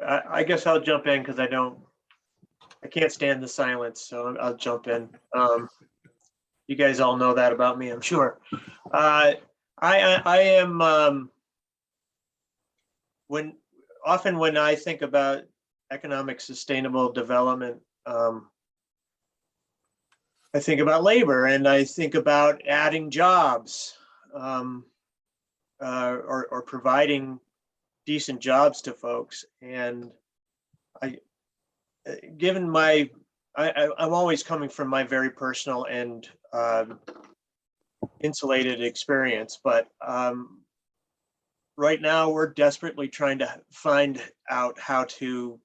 I guess I'll jump in because I can't stand the silence, so I'll jump in. You guys all know that about me, I'm sure. I am often when I think about economic sustainable development, I think about labor and I think about adding jobs, or providing decent jobs to folks. And given I'm always coming from my very personal and insulated experience, but right now we're desperately trying to find out how to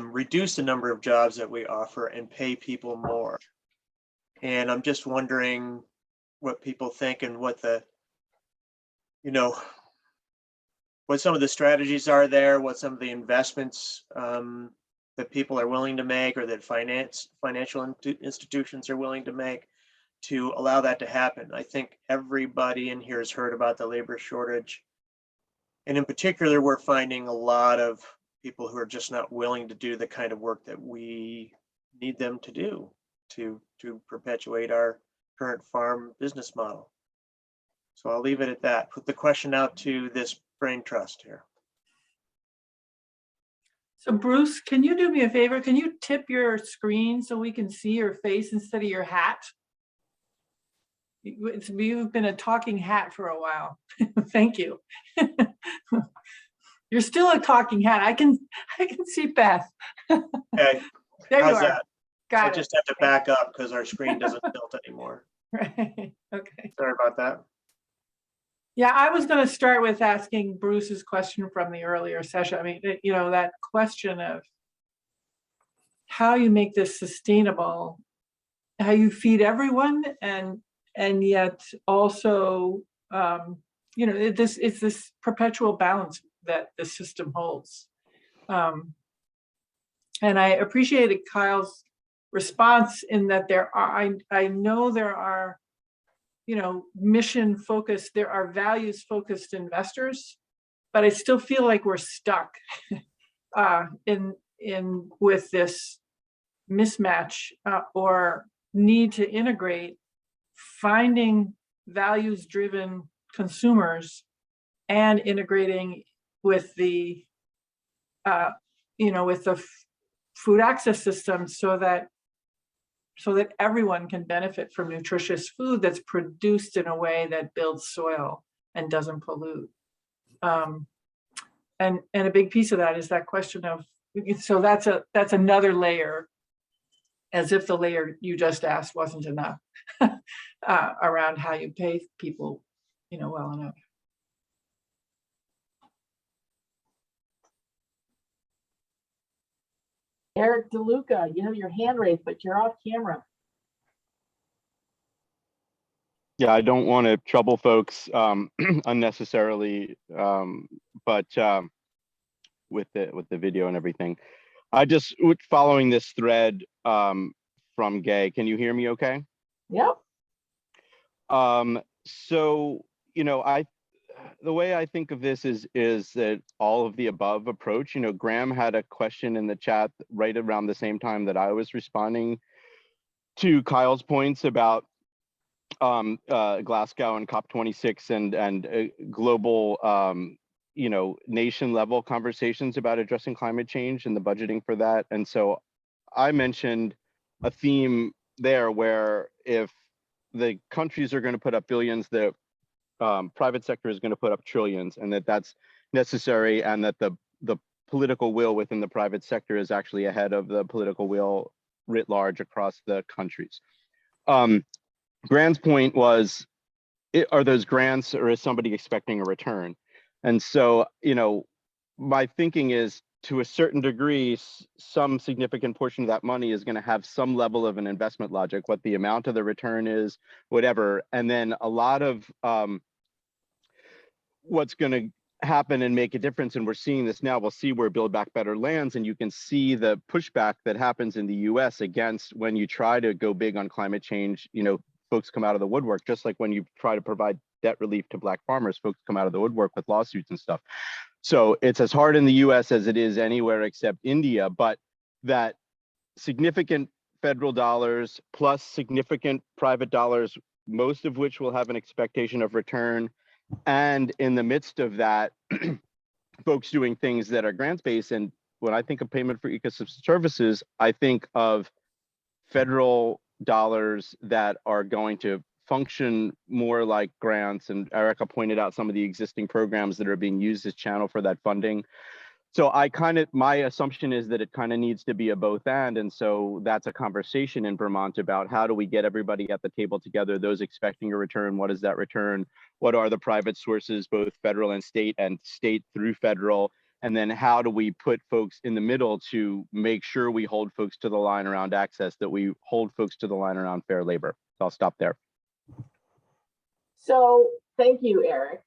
reduce the number of jobs that we offer and pay people more. And I'm just wondering what people think and what what some of the strategies are there, what some of the investments that people are willing to make, or that financial institutions are willing to make to allow that to happen. I think everybody in here has heard about the labor shortage. And in particular, we're finding a lot of people who are just not willing to do the kind of work that we need them to do to perpetuate our current farm business model. So I'll leave it at that. Put the question out to this brain trust here. So Bruce, can you do me a favor? Can you tip your screen so we can see your face instead of your hat? You've been a talking hat for a while. Thank you. You're still a talking hat. I can see Beth. Okay. There How's you are. that? Got I it. just have to back up because our screen doesn't tilt anymore. Right. Okay. Sorry about that. Yeah, I was going to start with asking Bruce's question from the earlier session. I mean, that question of how you make this sustainable, how you feed everyone, and yet also, it's this perpetual balance that the system holds. And I appreciated Kyle's response in that I know there are, mission focused, there are values focused investors, but I still feel like we're stuck with this mismatch or need to integrate finding values driven consumers and integrating with the food access system so that everyone can benefit from nutritious food that's produced in a way that builds soil and doesn't pollute. And a big piece of that is that question of, so that's another layer, as if the layer you just asked wasn't enough, around how you pay people, well enough. Eric DeLuca, you have your hand raised, but you're off camera. Yeah, I don't want to trouble folks unnecessarily, but with the video and everything, I just following this thread from Gay. Can you hear me okay? Yep. So the way I think of this is that all of the above approach. Graham had a question in the chat right around the same time that I was responding to Kyle's points about Glasgow and COP26 and global nation level conversations about addressing climate change and the budgeting for that. And so I mentioned a theme there where if the countries are going to put up billions, the private sector is going to put up trillions, and that's necessary, and that the political will within the private sector is actually ahead of the political will writ large across the countries. Grant's point was, are those grants, or is somebody expecting a return? And so, my thinking is, to a certain degree, some significant portion of that money is going to have some level of an investment logic, what the amount of the return is, whatever. And then a lot of what's going to happen and make a difference, and we're seeing this now, we'll see where Build Back Better lands, and you can see the pushback that happens in the US against when you try to go big on climate change. Folks come out of the woodwork, just like when you try to provide debt relief to Black farmers, folks come out of the woodwork with lawsuits and stuff. So it's as hard in the US as it is anywhere except India, but that significant federal dollars plus significant private dollars, most of which will have an expectation of return. And in the midst of that, folks doing things that are grants-based. And when I think of payment for ecosystem services, I think of federal dollars that are going to function more like grants. And Erica pointed out some of the existing programs that are being used as channel for that funding. So my assumption is that it kind of needs to be a both and so that's a conversation in Vermont about how do we get everybody at the table together, those expecting a return, what is that return? What are the private sources, both federal and state through federal? And then how do we put folks in the middle to make sure we hold folks to the line around access, that we hold folks to the line around fair labor? So I'll stop there. So thank you, Eric.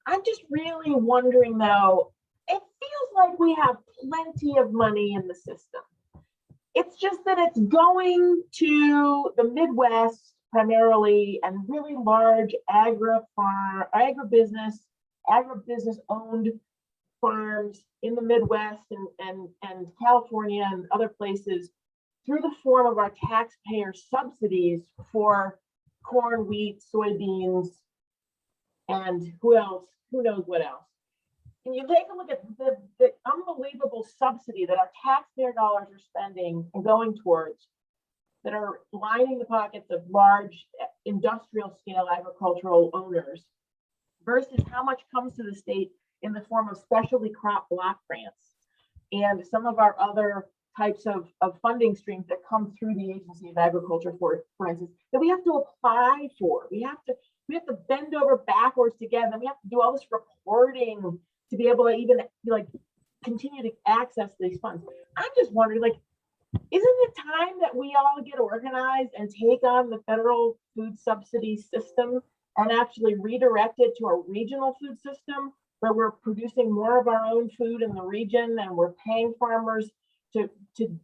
I'm just really wondering though, it feels like we have plenty of money in the system. It's just that it's going to the Midwest primarily and really large agribusiness owned farms in the Midwest and California and other places through the form of our taxpayer subsidies for corn, wheat, soybeans, and who else? Who knows what else? And you take a look at the unbelievable subsidy that our taxpayer dollars are spending and going towards, that are lining the pockets of large industrial scale agricultural owners, versus how much comes to the state in the form of specialty crop block grants and some of our other types of funding streams that come through the Agency of Agriculture, for instance, that we have to apply for. We have to bend over backwards to get them. We have to do all this reporting to be able to even like continue to access these funds. I'm just wondering, like, isn't it time that we all get organized and take on the federal food subsidy system and actually redirect it to a regional food system where we're producing more of our own food in the region and we're paying farmers to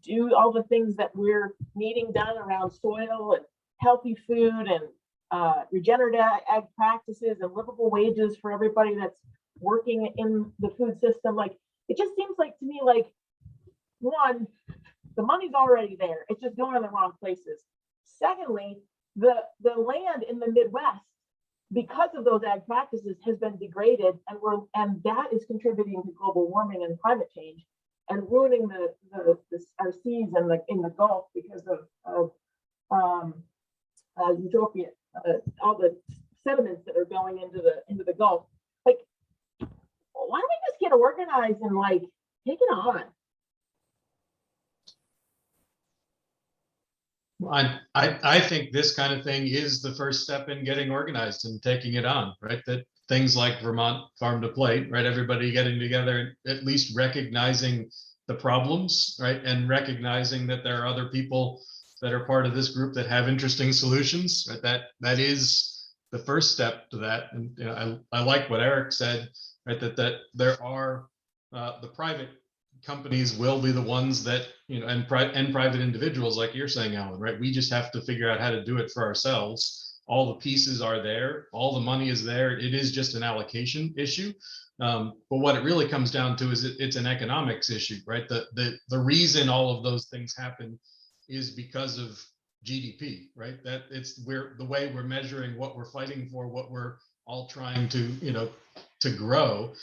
do all the things that we're needing done around soil and healthy food and regenerative ag practices and livable wages for everybody that's working in the food system? Like, it just seems like to me, like, one, the money's already there, it's just going in the wrong places. Secondly, the land in the Midwest, because of those ag practices, has been degraded, and that is contributing to global warming and climate change and ruining our seas and in the Gulf because of eutropia, all the sediments that are going into the Gulf. Like, why don't we just get organized and like take it on? I think this kind of thing is the first step in getting organized and taking it on, right? That things like Vermont Farm to Plate, right? Everybody getting together and at least recognizing the problems, right? And recognizing that there are other people that are part of this group that have interesting solutions, right? That is the first step to that. And you know, I like what Eric said, right? That there are the private companies will be the ones that, you know, and private individuals, like you're saying, Alan, right? We just have to figure out how to do it for ourselves. All the pieces are there, all the money is there. It is just an allocation issue. But what it really comes down to is it's an economics issue, right? The reason all of those things happen is because of GDP, right? That it's the way we're measuring what we're fighting for, what we're all trying to, you know, to grow,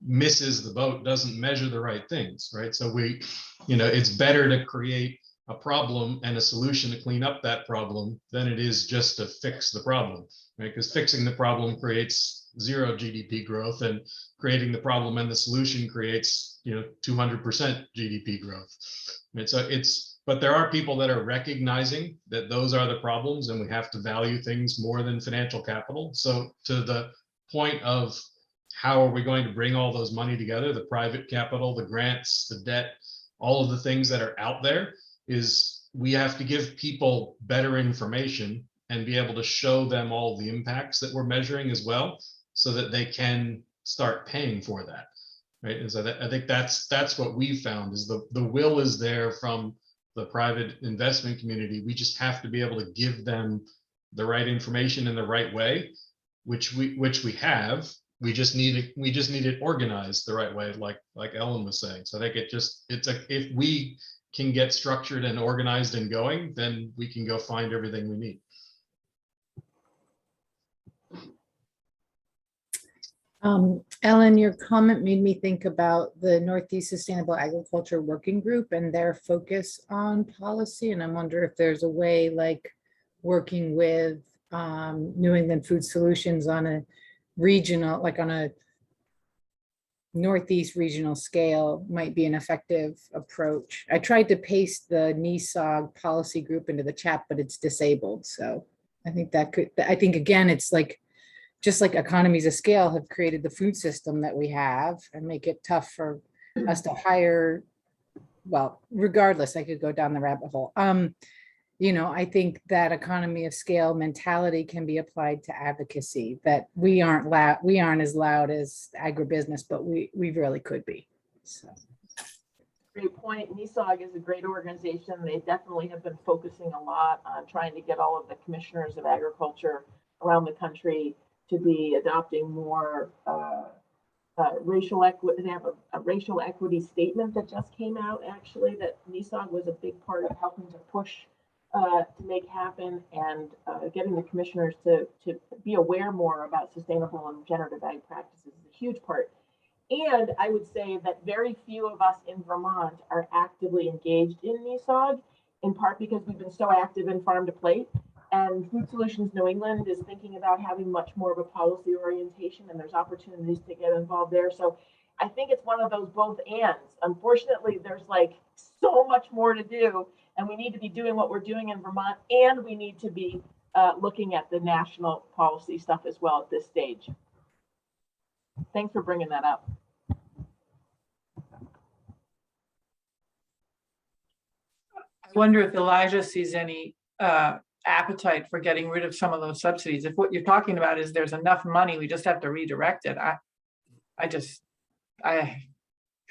misses the boat, doesn't measure the right things, right? So we, you know, it's better to create a problem and a solution to clean up that problem than it is just to fix the problem, right? Because fixing the problem creates 0 GDP growth, and creating the problem and the solution creates, you know, 200% GDP growth, right? So but there are people that are recognizing that those are the problems and we have to value things more than financial capital. So to the point of how are we going to bring all those money together, the private capital, the grants, the debt, all of the things that are out there, is we have to give people better information and be able to show them all the impacts that we're measuring as well, so that they can start paying for that, right? And so I think that's what we've found, is the will is there from the private investment community. We just have to be able to give them the right information in the right way, which we have, we just need it organized the right way, like Ellen was saying. So I think if we can get structured and organized and going, then we can go find everything we need. Ellen, your comment made me think about the Northeast Sustainable Agriculture Working Group and their focus on policy. And I wonder if there's a way like working with New England Food Solutions on a regional, like on a Northeast regional scale might be an effective approach. I tried to paste the NESOG policy group into the chat, but it's disabled. So I think that could, I think again, it's like, just like economies of scale have created the food system that we have and make it tough for us to hire. Well, regardless, I could go down the rabbit hole. You know, I think that economy of scale mentality can be applied to advocacy, that we aren't as loud as agribusiness, but we really could be. So. Great point. NESOG is a great organization. They definitely have been focusing a lot on trying to get all of the commissioners of agriculture around the country to be adopting more racial equity. They have a racial equity statement that just came out, actually, that NESOG was a big part of helping to push to make happen, and getting the commissioners to be aware more about sustainable and regenerative ag practices is a huge part. And I would say that very few of us in Vermont are actively engaged in NESOG, in part because we've been so active in Farm to Plate. And Food Solutions New England is thinking about having much more of a policy orientation, and there's opportunities to get involved there. So I think it's one of those both ands. Unfortunately, there's like so much more to do, and we need to be doing what we're doing in Vermont, and we need to be looking at the national policy stuff as well at this stage. Thanks for bringing that up. I wonder if Elijah sees any appetite for getting rid of some of those subsidies. If what you're talking about is there's enough money, we just have to redirect it. I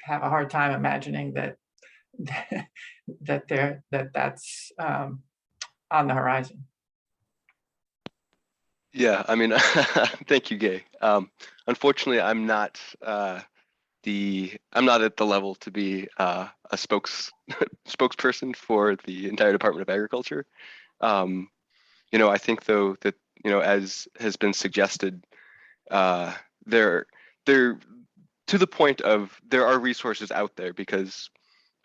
have a hard time imagining that that's on the horizon. Yeah, I mean, thank you, Gay. Unfortunately, I'm not at the level to be a spokesperson for the entire Department of Agriculture. You know, I think though that, you know, as has been suggested, they're to the point of there are resources out there, because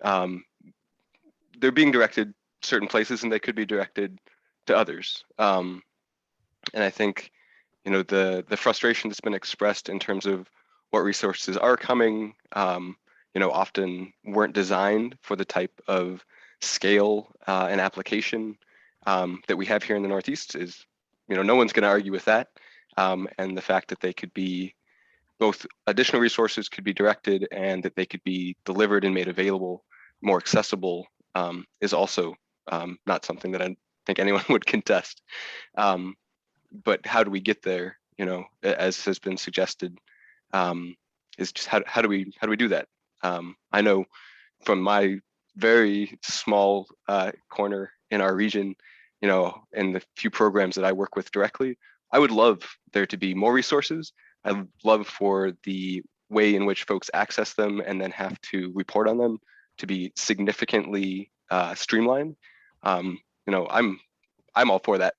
they're being directed certain places and they could be directed to others. And I think, you know, the frustration that's been expressed in terms of what resources are coming, you know, often weren't designed for the type of scale and application that we have here in the Northeast is, you know, no one's going to argue with that. And the fact that they could be both additional resources could be directed and that they could be delivered and made available, more accessible, is also not something that I think anyone would contest. But how do we get there? You know, as has been suggested, is just how do we do that? I know from my very small corner in our region, you know, in the few programs that I work with directly, I would love there to be more resources. I'd love for the way in which folks access them and then have to report on them to be significantly streamlined. You know, I'm all for that.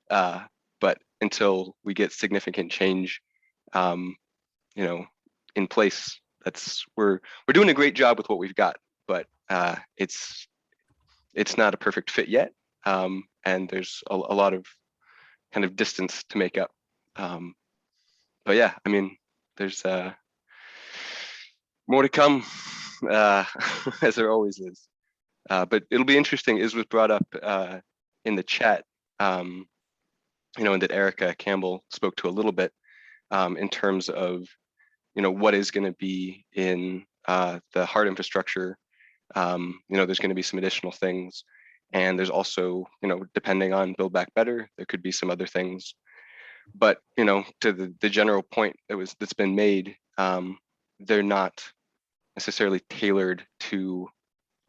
But until we get significant change, you know, in place, we're doing a great job with what we've got, but it's not a perfect fit yet. And there's a lot of kind of distance to make up. But yeah, I mean, there's more to come, as there always is. But it'll be interesting, as was brought up in the chat, you know, and that Erica Campbell spoke to a little bit, in terms of, you know, what is going to be in the hard infrastructure. You know, there's going to be some additional things. And there's also, you know, depending on Build Back Better, there could be some other things. But, you know, to the general point that's been made, they're not necessarily tailored to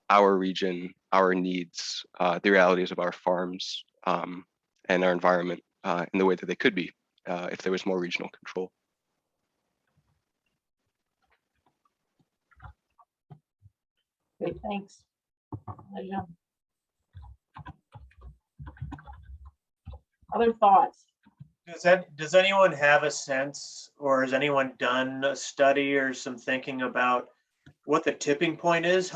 our region, our needs, the realities of our farms, and our environment in the way that they could be if there was more regional control. Great, thanks. Pleasure. Other thoughts? Does anyone have a sense, or has anyone done a study or some thinking about what the tipping point is?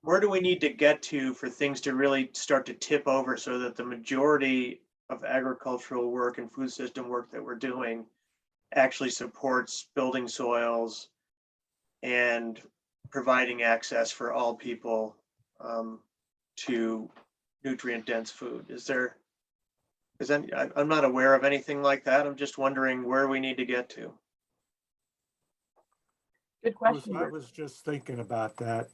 Where do we need to get to for things to really start to tip over so that the majority of agricultural work and food system work that we're doing actually supports building soils and providing access for all people to nutrient dense food? I'm not aware of anything like that. I'm just wondering where we need to get to. Good question. I was just thinking about that.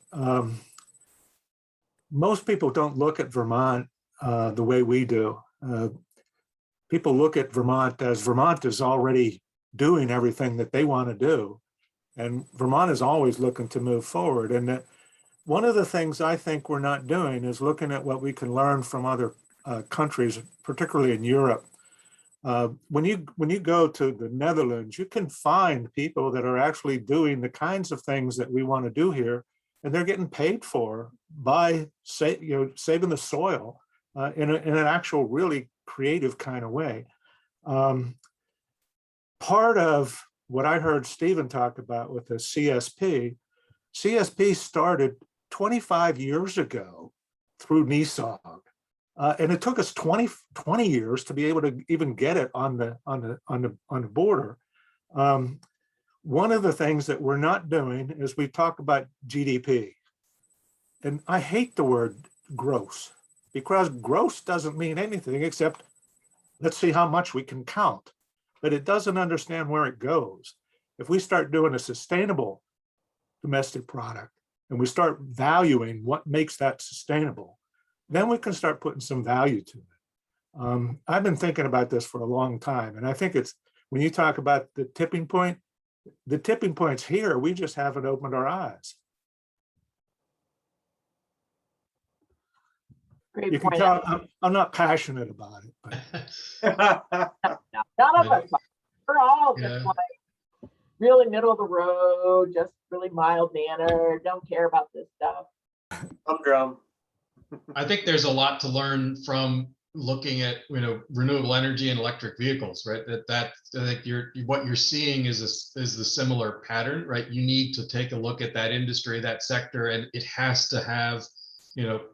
Most people don't look at Vermont the way we do. People look at Vermont as Vermont is already doing everything that they want to do. And Vermont is always looking to move forward. And one of the things I think we're not doing is looking at what we can learn from other countries, particularly in Europe. When you go to the Netherlands, you can find people that are actually doing the kinds of things that we want to do here, and they're getting paid for by saving the soil in an actual really creative kind of way. Part of what I heard Stephen talk about with the CSP started 25 years ago through NESOG. And it took us 20 years to be able to even get it on the border. One of the things that we're not doing is we talk about GDP. And I hate the word gross, because gross doesn't mean anything except let's see how much we can count. But it doesn't understand where it goes. If we start doing a sustainable domestic product and we start valuing what makes that sustainable, then we can start putting some value to it. I've been thinking about this for a long time. And I think it's, when you talk about the tipping point's here, we just haven't opened our eyes. Great You can point. tell I'm not passionate about it. But None of us are. We're all just Yeah. like really middle of the road, just really mild mannered, don't care about this stuff. Humdrum. I think there's a lot to learn from looking at, renewable energy and electric vehicles, right? I think what you're seeing is the similar pattern, right? You need to take a look at that industry, that sector, and it has to have,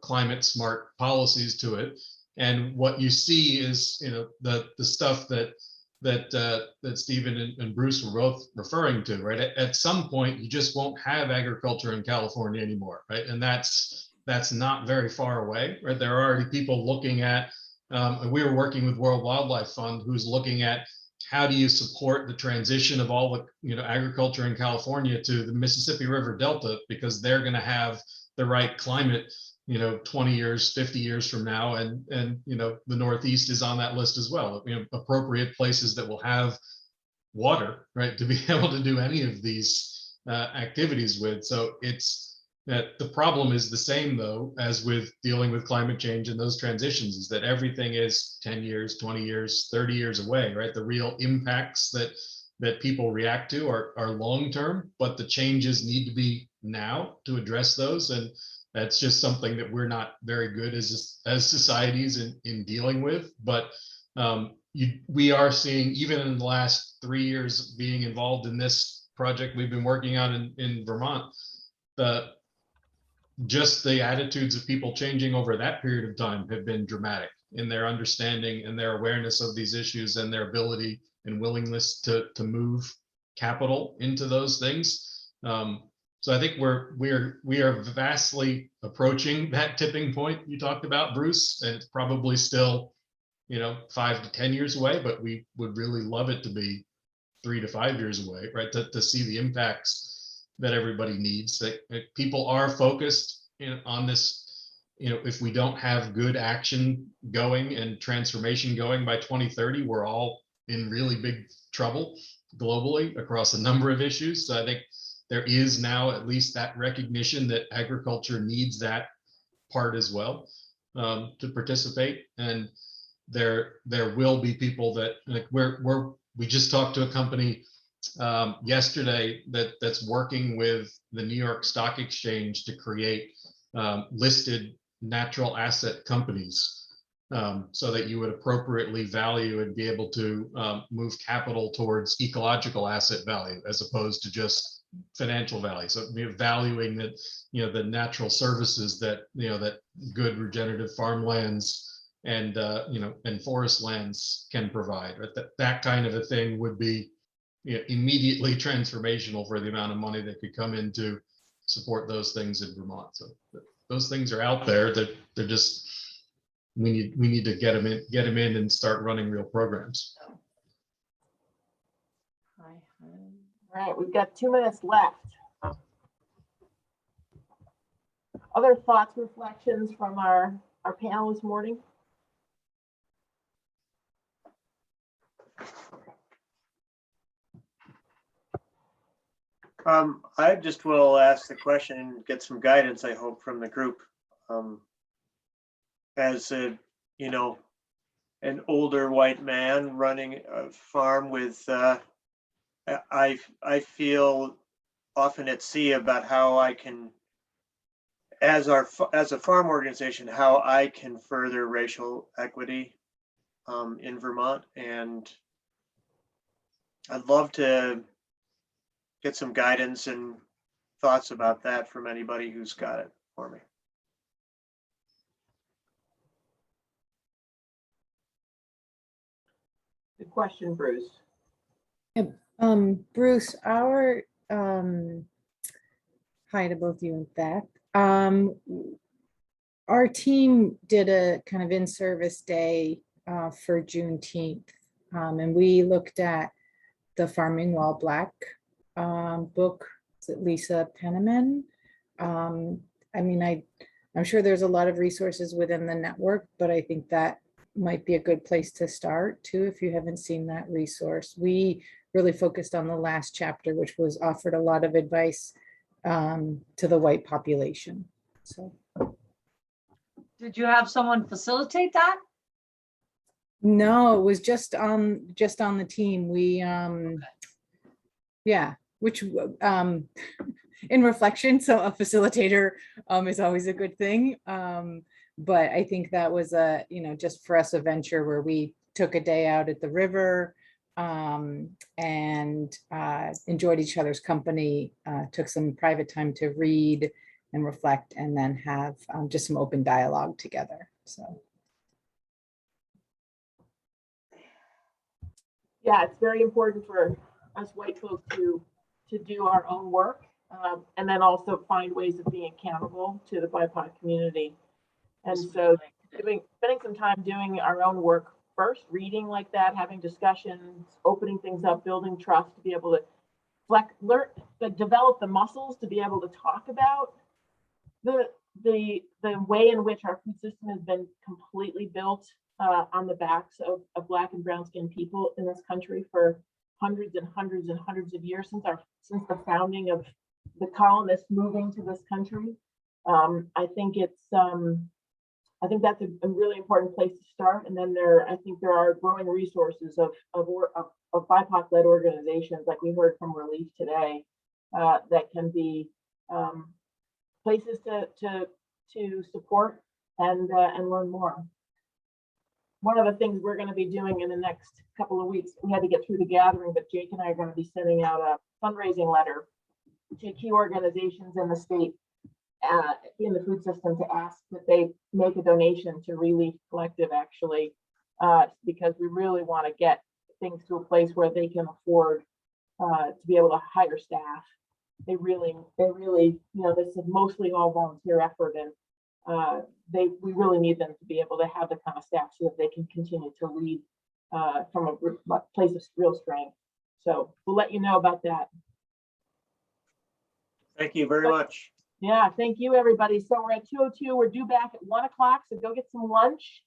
climate smart policies to it. And what you see is, the stuff that Stephen and Bruce were both referring to, right? At some point, you just won't have agriculture in California anymore, right? And that's not very far away, right? There are already people looking at, and we were working with World Wildlife Fund, who's looking at how do you support the transition of all the, agriculture in California to the Mississippi River Delta, because they're going to have the right climate, 20 years, 50 years from now. And the Northeast is on that list as well, appropriate places that will have water, right, to be able to do any of these activities with. So it's that the problem is the same, though, as with dealing with climate change and those transitions, is that everything is 10 years, 20 years, 30 years away, right? The real impacts that people react to are long-term, but the changes need to be now to address those. And that's just something that we're not very good as societies in dealing with. But we are seeing, even in the last 3 years being involved in this project we've been working on in Vermont, just the attitudes of people changing over that period of time have been dramatic in their understanding and their awareness of these issues and their ability and willingness to move capital into those things. So I think we are vastly approaching that tipping point you talked about, Bruce, and it's probably still, 5 to 10 years away, but we would really love it to be 3 to 5 years away, right? To see the impacts that everybody needs. That people are focused on this. If we don't have good action going and transformation going by 2030, we're all in really big trouble globally across a number of issues. So I think there is now at least that recognition that agriculture needs that part as well to participate. And there will be people that, like, we just talked to a company yesterday that's working with the New York Stock Exchange to create listed natural asset companies, so that you would appropriately value and be able to move capital towards ecological asset value as opposed to just financial value. So valuing that, the natural services that, that good regenerative farmlands and, and forest lands can provide. Right? That kind of a thing would be immediately transformational for the amount of money that could come in to support those things in Vermont. So those things are out there. That they're just, we need to get them in and start running real programs. All right, we've got 2 minutes left. Other thoughts, reflections from our panel this morning? I just will ask the question and get some guidance, I hope, from the group. As a, an older white man running a farm with, I feel often at sea about how I can, as a farm organization, how I can further racial equity in Vermont. And I'd love to get some guidance and thoughts about that from anybody who's got it for me. Good question, Bruce. Bruce, our hi to both you and Beth. Our team did a kind of in-service day for Juneteenth, and we looked at the Farming While Black book. Is it Lisa Penniman? I mean, I'm sure there's a lot of resources within the network, but I think that might be a good place to start too, if you haven't seen that resource. We really focused on the last chapter, which was offered a lot of advice to the white population. So, did you have someone facilitate that? no, it was just on the team. We yeah, which in reflection, so a facilitator is always a good thing. But I think that was a, just for us, a venture where we took a day out at the river and enjoyed each other's company, took some private time to read and reflect, and then have just some open dialogue together. So. Yeah, it's very important for us white folks to do our own work, and then also find ways of being accountable to the BIPOC community. And so spending some time doing our own work first, reading like that, having discussions, opening things up, building trust to be able to develop the muscles to be able to talk about the way in which our food system has been completely built on the backs of Black and brown skinned people in this country for hundreds and hundreds and hundreds of years, since the founding of the colonists moving to this country. I think that's a really important place to start. And then I think there are growing resources of BIPOC-led organizations, like we heard from Relief today, that can be places to support and learn more. One of the things we're going to be doing in the next couple of weeks, we had to get through the gathering, but Jake and I are going to be sending out a fundraising letter to key organizations in the state, in the food system, to ask that they make a donation to Relief Collective, actually, because we really want to get things to a place where they can afford to be able to hire staff. They really, this is mostly all volunteer effort, and we really need them to be able to have the kind of staff so that they can continue to lead from a place of real strength. So we'll let you know about that. Thank you very much. Yeah, thank you, everybody. So we're at 2:02. We're due back at 1 o'clock. So go get some lunch,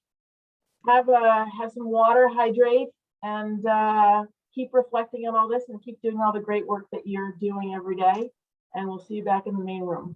have some water, hydrate, and keep reflecting on all this, and keep doing all the great work that you're doing every day. And we'll see you back in the main room.